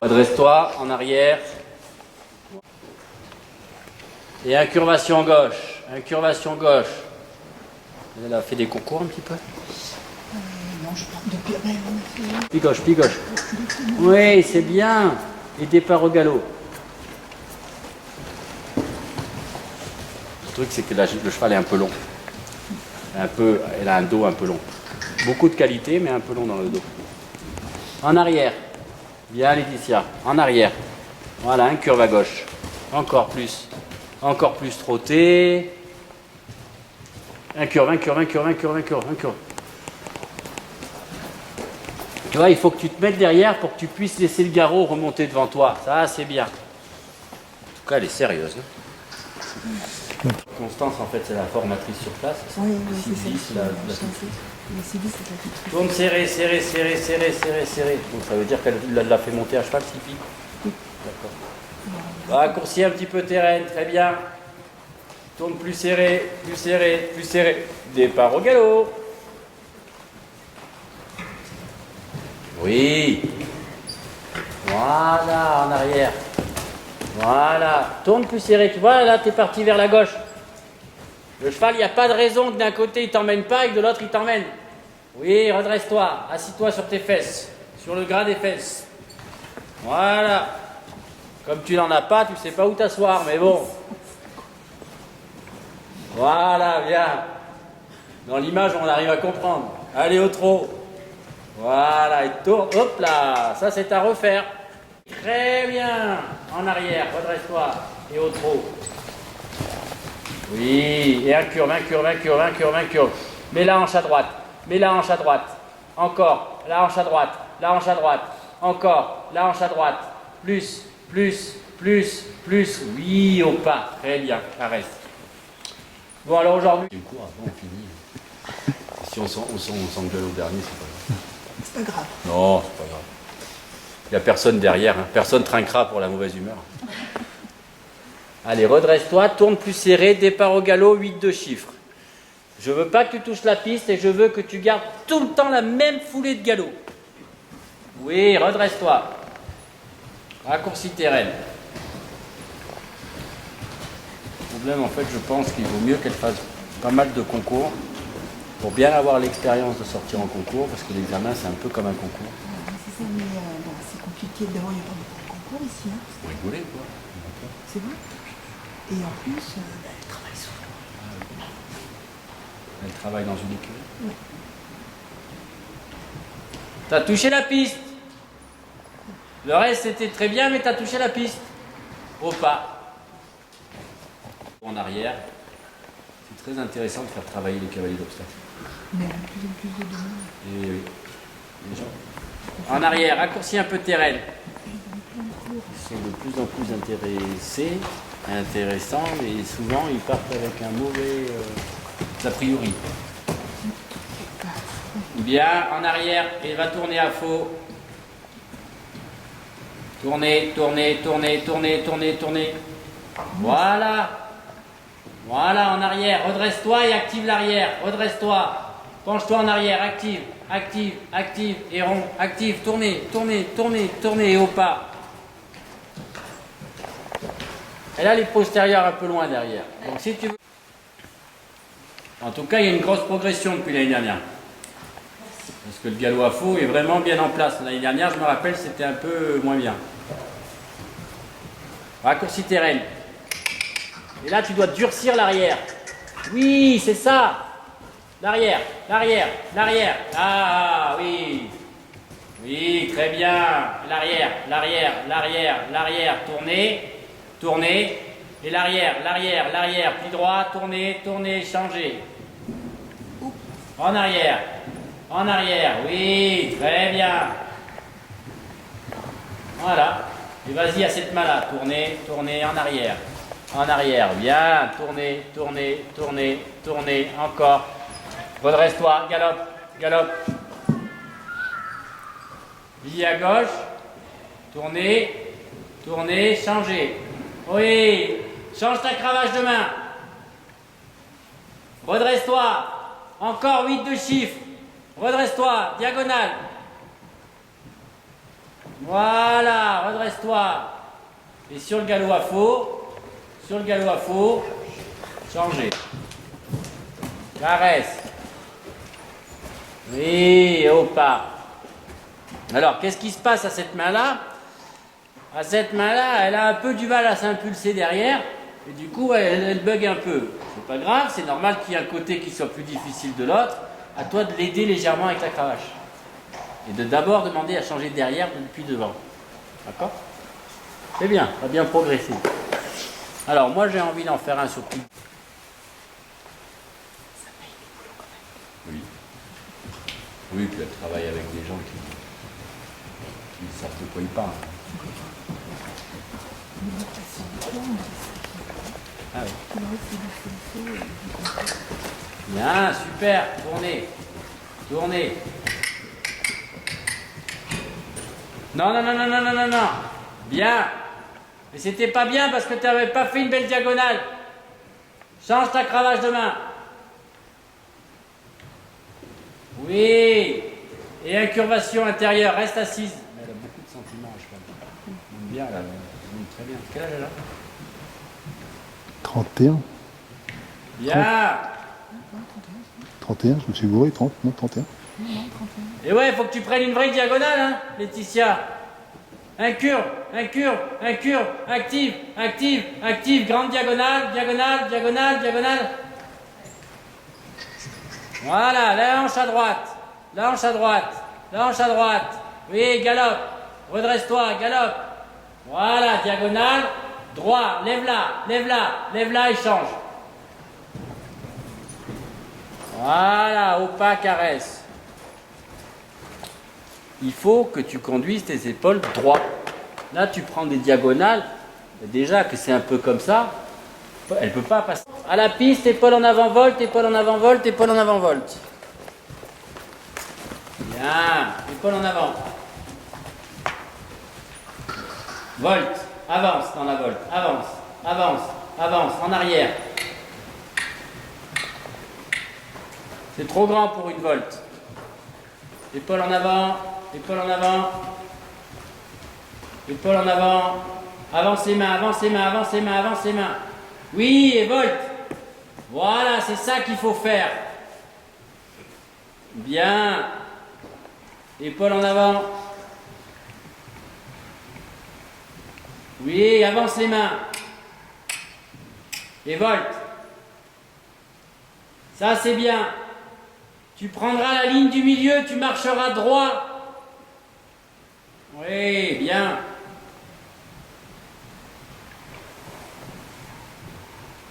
Redresse-toi en arrière. Et incurvation gauche. Incurvation gauche. Elle a fait des concours un petit peu. Non, je parle depuis la belle, on a fait. Puis gauche, puis gauche. Oui, c'est bien. Et départ au galop. Le truc, c'est que le cheval est un peu long. Elle a un dos un peu long. Beaucoup de qualité, mais un peu long dans le dos. En arrière. Bien, Laetitia. En arrière. Voilà, une curve à gauche. Encore plus. Encore plus trotté. Un curve, un curve, un curve, un curve, un curve, un curve. Tu vois, il faut que tu te mettes derrière pour que tu puisses laisser le garrot remonter devant toi. Ça, c'est bien. En tout cas, elle est sérieuse. Hein. Constance, en fait, c'est la formatrice sur place. Oui, c'est Sylvie, c'est la Mais Sylvie, c'est la petite. tourne serré, serré, serré, serré, serré, serré. Donc ça veut dire qu'elle l'a fait monter à cheval, Sylvie. D'accord. Raccourcis un petit peu terrain, très bien. Tourne plus serré, plus serré, plus serré. Départ au galop. Oui. Voilà, en arrière. Voilà. Tourne plus serré. Tu vois, là, tu es parti vers la gauche. Le cheval, il n'y a pas de raison que d'un côté, il t'emmène pas et que de l'autre, il t'emmène. Oui, redresse-toi. Assis-toi sur tes fesses. Sur le gras des fesses. Voilà. Comme tu n'en as pas, tu ne sais pas où t'asseoir, mais bon. Voilà, bien. Dans l'image, on arrive à comprendre. Allez au trot. Voilà, et tourne. Hop là, ça c'est à refaire. Très bien. En arrière, redresse-toi. Et au trot. Oui, et un curve, un curve, un curve, un curve, un curve. Mets la hanche à droite. Mets la hanche à droite. Encore. La hanche à droite. La hanche à droite. Encore. La hanche à droite. Plus, plus, plus, plus. Oui, au pas. Très bien. Arrête. Bon, alors aujourd'hui. On court, après on finit. Si on s'engueule au dernier, c'est pas grave. C'est pas grave. Non, c'est pas grave. Il n'y a personne derrière. Hein. Personne trinquera pour la mauvaise humeur. Allez, redresse-toi, tourne plus serré, départ au galop, 8 de chiffres. Je veux pas que tu touches la piste et je veux que tu gardes tout le temps la même foulée de galop. Oui, redresse-toi. Raccourcis terrain. Le problème, en fait, je pense qu'il vaut mieux qu'elle fasse pas mal de concours pour bien avoir l'expérience de sortir en concours, parce que l'examen, c'est un peu comme un concours. C'est ça, mais bon, c'est compliqué. D'abord, il n'y a pas beaucoup de concours ici. Hein. Vous rigolez, quoi. C'est vrai. Et en plus, elle travaille souvent. Elle travaille dans une écurie. Oui. T'as touché la piste. Le reste, c'était très bien, mais t'as touché la piste. Au pas. En arrière. C'est très intéressant de faire travailler les cavaliers d'obstacles. Mais de plus en plus de demandes. Et oui. Les gens. En arrière, raccourcis un peu de terrain. Ils sont de plus en plus intéressés, intéressants, mais souvent ils partent avec un mauvais a priori. Bien, en arrière, et va tourner à faux. Tournez, tournez, tournez, tournez, tournez, tournez. Voilà. Voilà, en arrière. Redresse-toi et active l'arrière. Redresse-toi. Penche-toi en arrière. Active, active, active. Et rond, active. Tournez, tournez, tournez, tournez. Et au pas. Et là, les postérieurs un peu loin derrière. Donc, si tu veux. En tout cas, il y a une grosse progression depuis l'année dernière. Parce que le galop à faux est vraiment bien en place. L'année dernière, je me rappelle, c'était un peu moins bien. Raccourci terrain. Et là, tu dois durcir l'arrière. Oui, c'est ça. L'arrière, l'arrière, l'arrière. Ah, oui. Oui, très bien. L'arrière, l'arrière, l'arrière, l'arrière. Tournez, tournez. Et l'arrière, l'arrière, l'arrière. Pli droit, tournez, tournez, changez. En arrière. En arrière, oui, très bien. Voilà. Et vas-y à cette main-là. Tournez, tournez, en arrière. En arrière, bien. Tournez, tournez, tournez, tournez. Encore. Redresse-toi, galope, galope. Vis à gauche. Tournez, tournez, changez. Oui, change ta cravache de main. Redresse-toi. Encore 8 de chiffres. Redresse-toi, diagonale. Voilà, redresse-toi. Et sur le galop à faux, changer. Caresse. Oui, au pas. Alors, qu'est-ce qui se passe à cette main-là? À cette main-là, elle a un peu du mal à s'impulser derrière, et du coup, elle bug un peu. C'est pas grave, c'est normal qu'il y ait un côté qui soit plus difficile de l'autre. À toi de l'aider légèrement avec la cravache. Et de d'abord demander à changer derrière depuis devant. D'accord? C'est bien, ça va bien progresser. Alors, moi, j'ai envie d'en faire un sur tout. Oui. Oui, puis elle travaille avec des gens qui savent de quoi ils parlent. Ah oui. Bien, super, tournez. Tournez. Non, non, non, non, non, non, non, non. Bien. Mais c'était pas bien parce que tu n'avais pas fait une belle diagonale. Change ta cravache de main. Oui. Et incurvation intérieure, reste assise. Mais elle a beaucoup de sentiments, je crois. Bien, elle aime très bien. Quel âge elle a? 31. Bien. 31, je me suis gouré, 30, non, 31. Et ouais, il faut que tu prennes une vraie diagonale, hein, Laetitia. Incurve, active, grande diagonale, diagonale. Voilà, la hanche à droite. Oui, galope. Redresse-toi, galope. Voilà, diagonale, droit, lève-la et change. Voilà, au pas, caresse. Il faut que tu conduises tes épaules droit. Là, tu prends des diagonales. Déjà que c'est un peu comme ça, elle ne peut pas passer. À la piste, épaule en avant, volte. Bien, épaule en avant. Volte, avance dans la volte. Avance, en arrière. C'est trop grand pour une volte. Épaule en avant. Avance les mains. Oui, et volte. Voilà, c'est ça qu'il faut faire. Bien. Épaule en avant. Oui, avance les mains. Et volte. Ça, c'est bien. Tu prendras la ligne du milieu, tu marcheras droit. Oui, bien.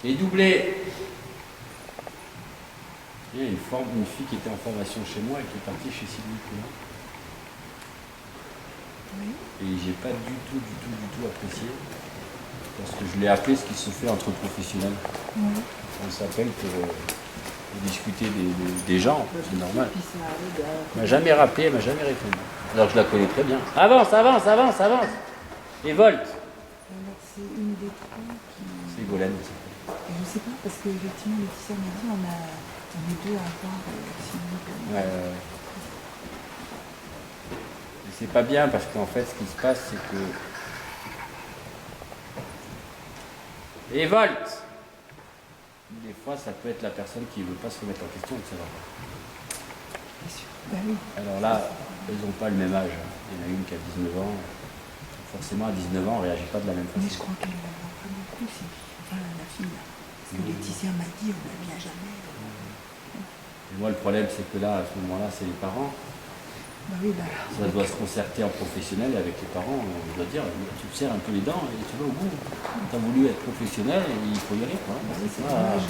Et doublé. Il y a une fille qui était en formation chez moi et qui est partie chez Sylvie Coulin. Oui. Et j'ai pas du tout apprécié. Parce que je l'ai appelé ce qui se fait entre professionnels. Oui. On s'appelle pour discuter des gens, en fait, c'est normal. Elle m'a jamais rappelé, elle m'a jamais répondu. Alors que je la connais très bien. Avance. Et volte. Alors, c'est une des trois qui. C'est Golène. Je sais pas, parce que effectivement, Laetitia m'a dit on est deux à avoir signé. Ouais. Et c'est pas bien parce qu'en fait, ce qui se passe, c'est que. Et volte. Des fois, ça peut être la personne qui ne veut pas se remettre en question, ça va pas. Bien sûr. Ben oui. Alors là, elles n'ont pas le même âge. Il y en a une qui a 19 ans. Forcément, à 19 ans, on ne réagit pas de la même Mais façon. je crois qu'elle n'en a pas beaucoup, enfin la fille. Parce que Laetitia m'a dit on ne vient jamais. Et moi, le problème, c'est que là, à ce moment-là, c'est les parents. Ben oui, ben. Ça doit se concerter en professionnel et avec les parents. On doit dire, tu te serres un peu les dents et tu vas au bout. Tu as voulu être professionnel et il faut y aller. Quoi. C'est Voilà. dommage.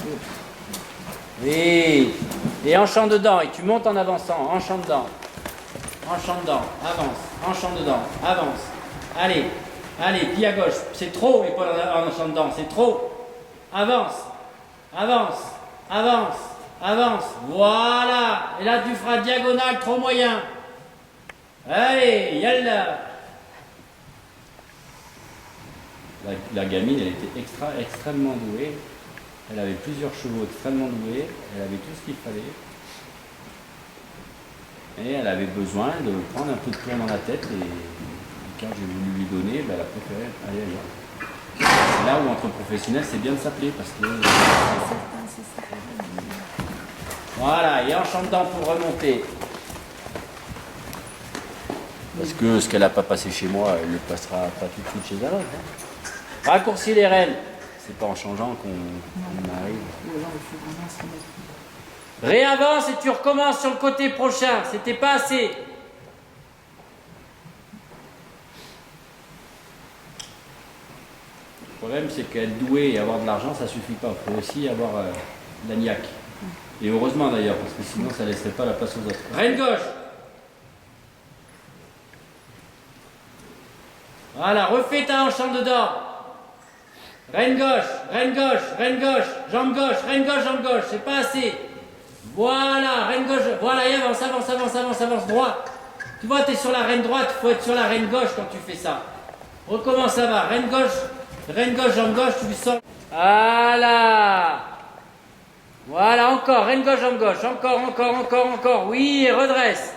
Oui. Et enchant dedans. Et tu montes en avançant. Enchant dedans. Avance. Enchant dedans. Avance. Allez, pied à gauche. C'est trop, épaule en enchant dedans. C'est trop. Avance. Voilà. Et là, tu feras diagonale, trop moyen. Allez, yalla. La gamine, elle était extrêmement douée. Elle avait plusieurs chevaux extrêmement doués. Elle avait tout ce qu'il fallait. Et elle avait besoin de prendre un peu de plomb dans la tête et Quand j'ai voulu lui donner, ben, elle a préféré aller ailleurs. C'est là où entre professionnels, c'est bien de s'appeler parce que. C'est ça. Voilà, et en chantant pour remonter. Parce que ce qu'elle n'a pas passé chez moi, elle ne le passera pas tout de suite chez un autre. Hein. Raccourcir les rênes. C'est pas en changeant qu'on arrive. Ou alors il faut vraiment se remettre. Réavance et tu recommences sur le côté prochain. C'était pas assez. Le problème, c'est qu'être doué et avoir de l'argent, ça suffit pas. Il faut aussi avoir la niaque. Et heureusement d'ailleurs, parce que sinon, ça ne laisserait pas la place aux autres. Reine gauche. Voilà, refais ta hanche en dedans. Reine gauche, reine gauche, reine gauche, jambe gauche, reine gauche, jambe gauche. C'est pas assez. Voilà, reine gauche. Voilà, et avance, avance, avance, avance, avance, droit. Tu vois, tu es sur la reine droite, il faut être sur la reine gauche quand tu fais ça. Recommence, ça va. Reine gauche, jambe gauche, tu lui sors. Voilà. Voilà, encore. Reine gauche, jambe gauche. Encore, encore, encore, encore. Oui, et redresse.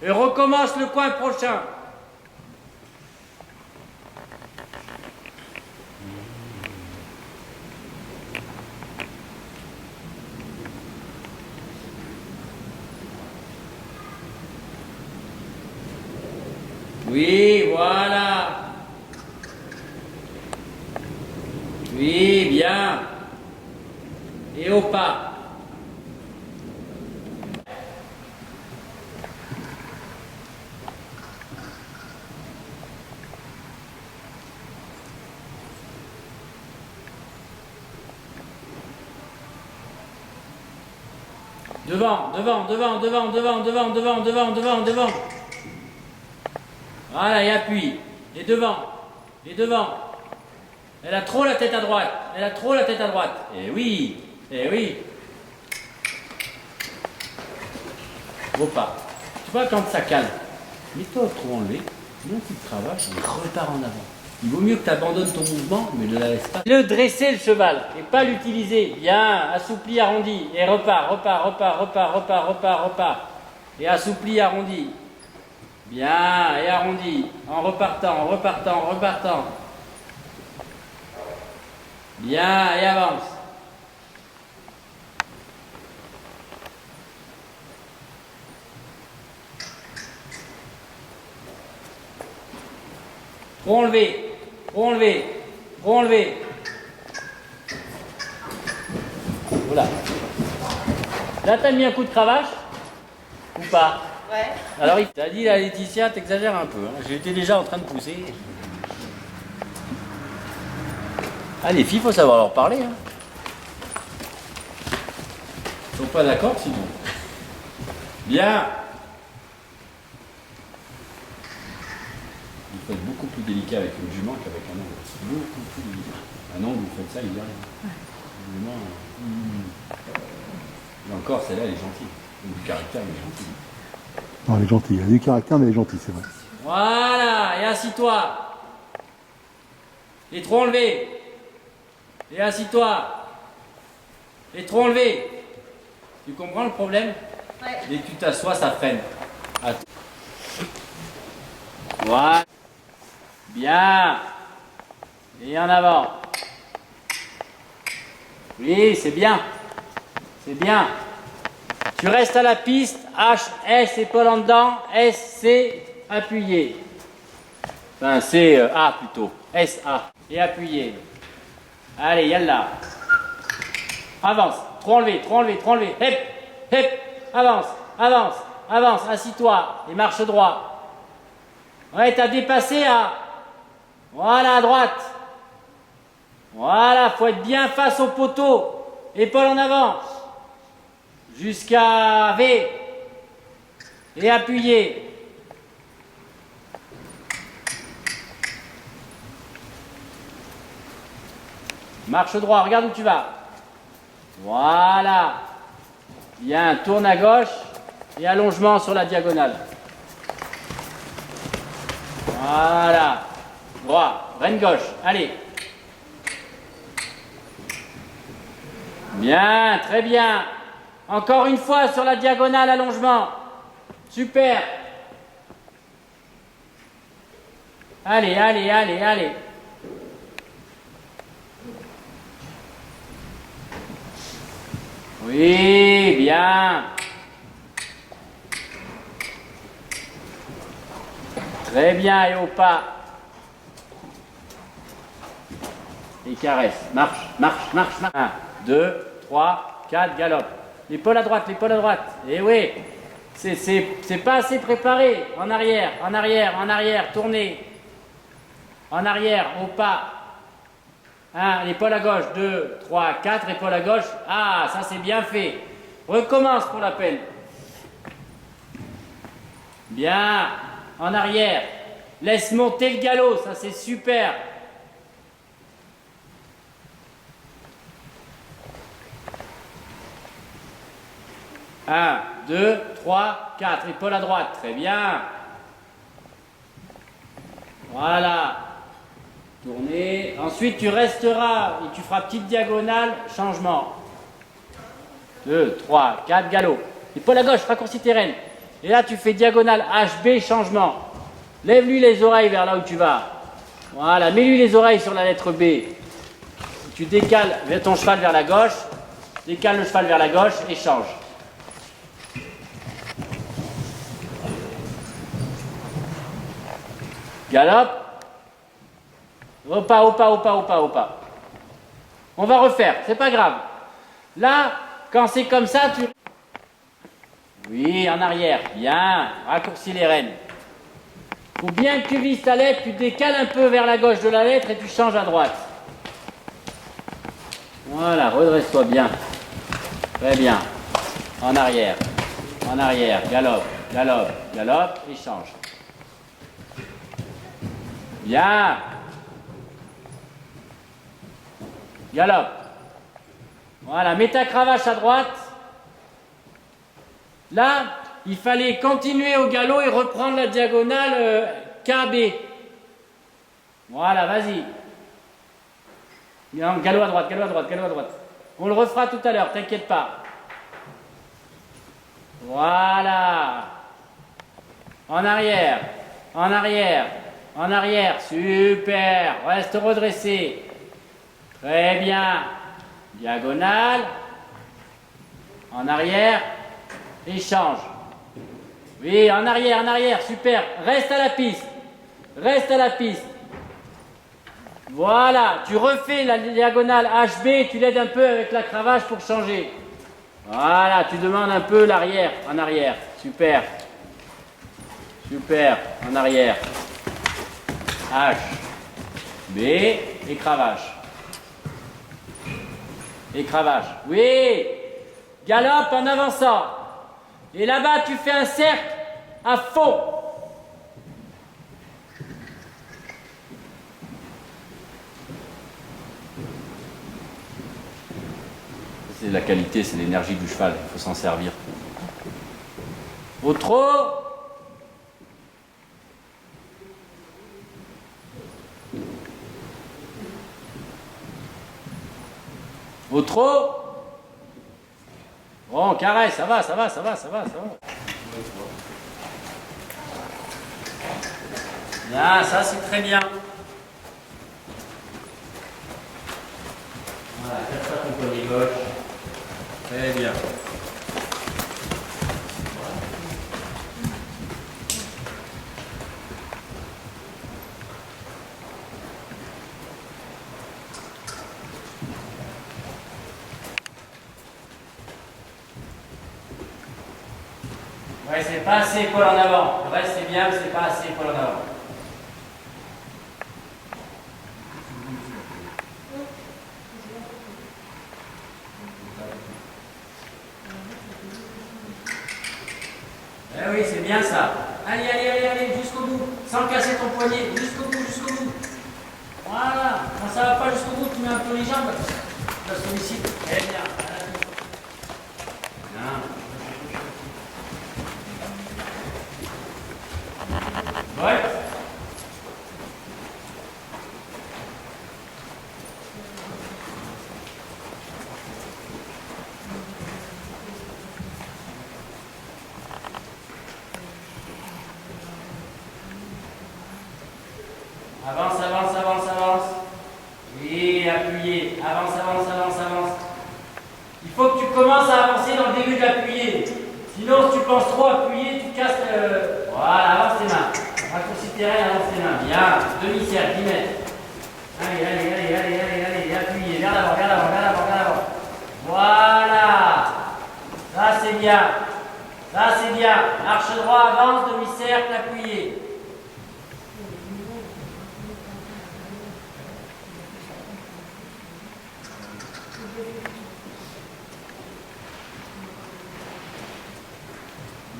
Et recommence le coin prochain. Oui, voilà. Oui, bien. Et au pas. Devant, devant, devant, devant, devant, devant, devant, devant, devant, devant. Voilà, et appuie. Et devant. Et devant. Elle a trop la tête à droite. Elle a trop la tête à droite. Eh oui. Eh oui. Au pas. Tu vois quand ça calme. Mets-toi trop enlevé. Non, tu te cravaches et repars en avant. Il vaut mieux que tu abandonnes ton mouvement, mais ne la laisse pas. Le dresser le cheval et pas l'utiliser. Bien, assoupli, arrondi. Et repart, repart, repart, repart, repart, repart, repart. Et assoupli, arrondi. Bien, et arrondi. En repartant, en repartant, en repartant. Bien, et avance. Trop enlevé, trop enlevé, trop enlevé. Voilà. Là, t'as mis un coup de cravache ou pas? Ouais. Alors, il t'a dit, la Laetitia, t'exagères un peu. Hein. J'étais déjà en train de pousser. Ah, les filles, il faut savoir leur parler. Hein. Ils sont pas d'accord, sinon. Bien. Il faut être beaucoup plus délicat avec une jument qu'avec un ongle. Beaucoup plus délicat. Un ongle, vous faites ça, il y arrive. Ouais. Jument, Et encore, celle-là, elle est gentille. Du caractère, elle est gentille. Non, elle est gentille. Elle a du caractère, mais elle est gentille, c'est vrai. Voilà, et assis-toi. Et trop enlevé. Et assis-toi. Et trop enlevé. Tu comprends le problème? Ouais. Dès que tu t'assois, ça freine. Attends. Voilà. Bien. Et en avant. Oui, c'est bien. C'est bien. Tu restes à la piste. H, S, épaule en dedans. S, C, appuyé. Enfin, C, A plutôt. S, A. Et appuyé. Allez, yallah. Avance. Trop enlevé, trop enlevé, trop enlevé. Hep, hep. Avance, avance, avance. Assis-toi et marche droit. Ouais, t'as dépassé à... Voilà, à droite. Voilà, faut être bien face au poteau. Épaule en avant. Jusqu'à V. Et appuyer. Marche droit, regarde où tu vas. Voilà. Bien, tourne à gauche et allongement sur la diagonale. Voilà. Droit, reine gauche, allez. Bien, très bien. Encore une fois sur la diagonale, allongement. Super. Allez, allez, allez, allez. Oui, bien. Très bien, et au pas. Et caresse. Marche, marche, marche, marche. 1, 2, 3, 4, galope. L'épaule à droite, l'épaule à droite. Et oui, c'est pas assez préparé. En arrière, en arrière, en arrière, tournez. En arrière, au pas. 1, l'épaule à gauche, 2, 3, 4, épaule à gauche. Ah, ça c'est bien fait. Recommence pour la peine. Bien. En arrière. Laisse monter le galop, ça c'est super. Un, 2, 3, 4. Épaule à droite. Très bien. Voilà. Tournez. Ensuite, tu resteras et tu feras petite diagonale. Changement. 2, 3, 4. Galop. Épaule à gauche. Raccourci tes rênes. Et là, tu fais diagonale HB. Changement. Lève-lui les oreilles vers là où tu vas. Voilà. Mets-lui les oreilles sur la lettre B. Tu décales ton cheval vers la gauche. Décale le cheval vers la gauche et change. Galope. Au pas, au pas, au pas, au pas, au pas. On va refaire, c'est pas grave. Là, quand c'est comme ça, tu... Oui, en arrière. Bien. Raccourcis les rênes. Faut bien que tu vises ta lettre, tu décales un peu vers la gauche de la lettre et tu changes à droite. Voilà, redresse-toi bien. Très bien. En arrière. En arrière. Galope, galope, galope et change. Bien. Galope. Voilà, mets ta cravache à droite. Là, il fallait continuer au galop et reprendre la diagonale KB. Voilà, vas-y. Galop à droite, galop à droite, galop à droite. On le refera tout à l'heure, t'inquiète pas. Voilà. En arrière, en arrière, en arrière. Super. Reste redressé. Très bien. Diagonale. En arrière. Et change. Oui, en arrière, super. Reste à la piste. Reste à la piste. Voilà, tu refais la diagonale HB et tu l'aides un peu avec la cravache pour changer. Voilà, tu demandes un peu l'arrière, en arrière. Super. Super, en arrière. H, B et cravache. Et cravache. Oui. Galope en avançant. Et là-bas, tu fais un cercle à fond. C'est la qualité, c'est l'énergie du cheval. Il faut s'en servir. Au trot. Au trot. Bon, carré, ça va, ça va, ça va, ça va, ça va. Bien, ça c'est très bien. Voilà, cache pas ton poignet gauche. Très bien. Ouais, c'est pas assez épaule en avant. Le reste c'est bien, mais c'est pas assez épaule en avant. Eh oui, c'est bien ça. Allez, allez, allez, allez, jusqu'au bout. Sans casser ton poignet. Jusqu'au bout, jusqu'au bout. Voilà. Quand ça va pas jusqu'au bout, tu mets un peu les jambes. Tu vas solliciter. Très bien. Bien. Ouais. commences à avancer dans le début de l'appuyé. Sinon, si tu penses trop appuyer, tu casses le... Voilà, avance tes mains. Raccourcis tes rênes, avance tes mains. Bien, demi-cercle, 10 mètres. Allez, allez, allez, allez, allez, allez, appuyez, vers l'avant, vers l'avant, vers l'avant, vers l'avant. Voilà. Ça, c'est bien. Ça, c'est bien. Marche droit, avance, demi-cercle, appuyé.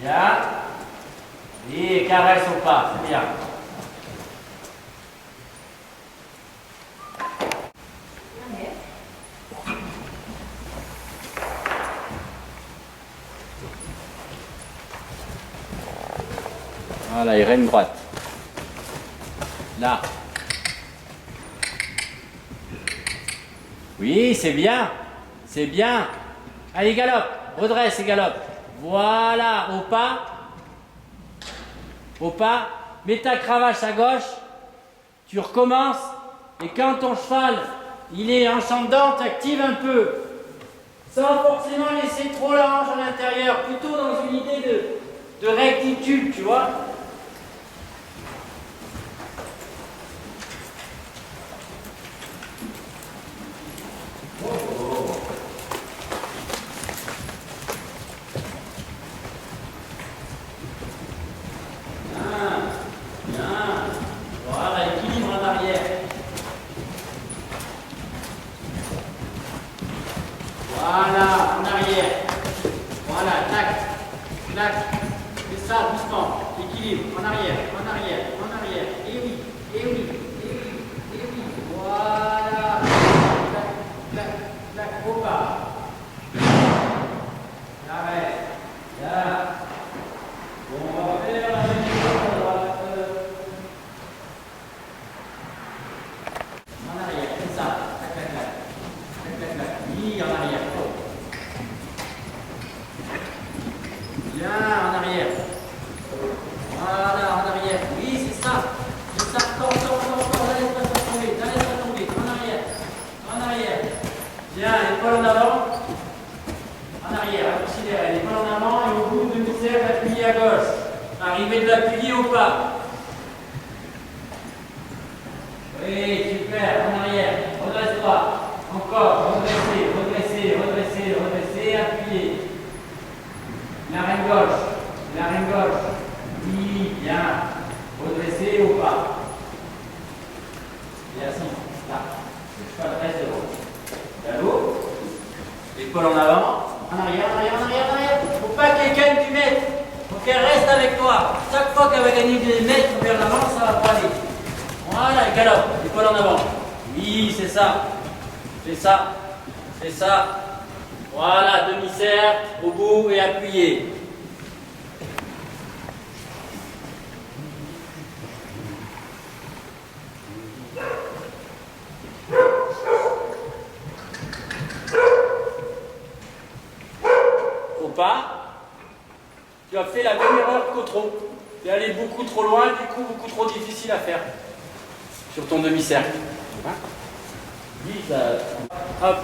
Bien. Et caresse au pas, c'est bien. Voilà, il règne droite. Là. Oui, c'est bien. C'est bien. Allez, galope. Redresse et galope. Voilà, au pas. Au pas. Mets ta cravache à gauche. Tu recommences. Et quand ton cheval, il est en champ dedans, tu actives un peu. Sans forcément laisser trop la hanche à l'intérieur. Plutôt dans une idée de rectitude, tu vois. Voilà, en arrière. Voilà, tac, tac. C'est ça, doucement. Équilibre, en arrière, en arrière, en arrière. Et oui, et oui, et oui, et oui. Voilà. Tac, tac, tac, au pas. Arrête. Là. Bon, on va faire la même chose à droite. En arrière, c'est ça. Tac, tac, tac. Tac, tac, tac. Oui, en arrière. Bien, en arrière. Voilà, en arrière. Oui, c'est ça. C'est ça. Encore. Laisse pas tomber. Laisse pas tomber. En arrière. En arrière. Bien, l'épaule en avant. En arrière. Accélérez. L'épaule en avant et au bout, demi-cercle, appuyé à gauche. Arrivez de l'appuyer au pas. Oui, super. En arrière. Redresse droit. Encore. Redresser. Appuyez. La reine gauche. Oui, bien. Redresser au pas. Et assis. Là. Le cheval reste devant. Galop. L'épaule en avant. En arrière. Faut pas qu'elle gagne du mètre. Faut qu'elle reste avec toi. Chaque fois qu'elle va gagner des mètres vers l'avant, ça va pas aller. Voilà, elle galope. L'épaule en avant. Oui, c'est ça. C'est ça. Voilà, demi-cercle, au bout et appuyé. Au pas, tu as fait la même erreur qu'au trot. Tu es allé beaucoup trop loin, du coup beaucoup trop difficile à faire sur ton demi-cercle. Oui, ça... Hop.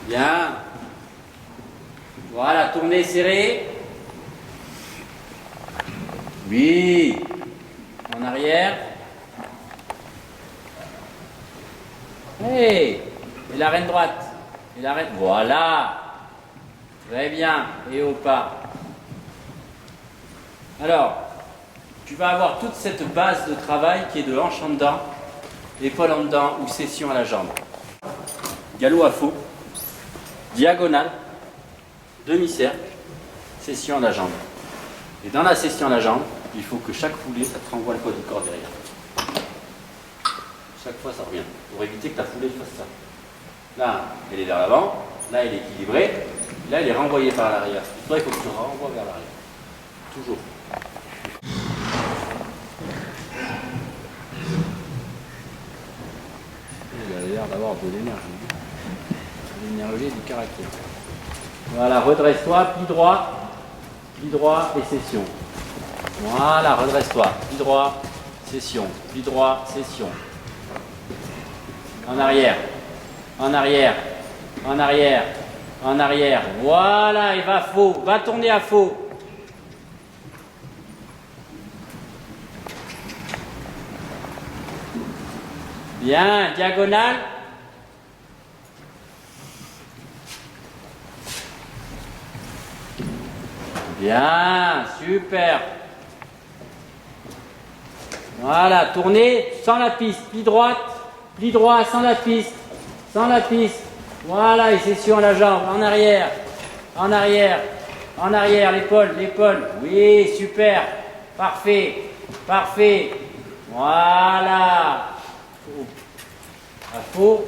Bien. Voilà, tournez serré. Oui. En arrière. Hey. Et la reine droite. Voilà. Très bien. Et au pas. Alors, tu vas avoir toute cette base de travail qui est de hanche en dedans, épaule en dedans ou session à la jambe. Galop à faux. Diagonale, demi-cercle, session à la jambe. Et dans la session à la jambe, il faut que chaque foulée, ça te renvoie le poids du corps derrière. Chaque fois, ça revient. Pour éviter que ta foulée fasse ça. Là, elle est vers l'avant. Là, elle est équilibrée. Là, elle est renvoyée par l'arrière. Toi, il faut que tu renvoies vers l'arrière. Toujours. Il a l'air d'avoir de l'énergie. L'énergie du caractère. Voilà, redresse-toi, pli droit et session. Voilà, redresse-toi, pli droit, session, pli droit, session. En arrière, En arrière. En arrière. Voilà, et va faux. Va tourner à faux. Bien, diagonale. Bien, super. Voilà, tournez sans la piste. Plie droit sans la piste. Sans la piste. Voilà, et c'est sur la jambe. En arrière. En arrière. En arrière, l'épaule, l'épaule. Oui, super. Parfait. Parfait. Voilà. À faux.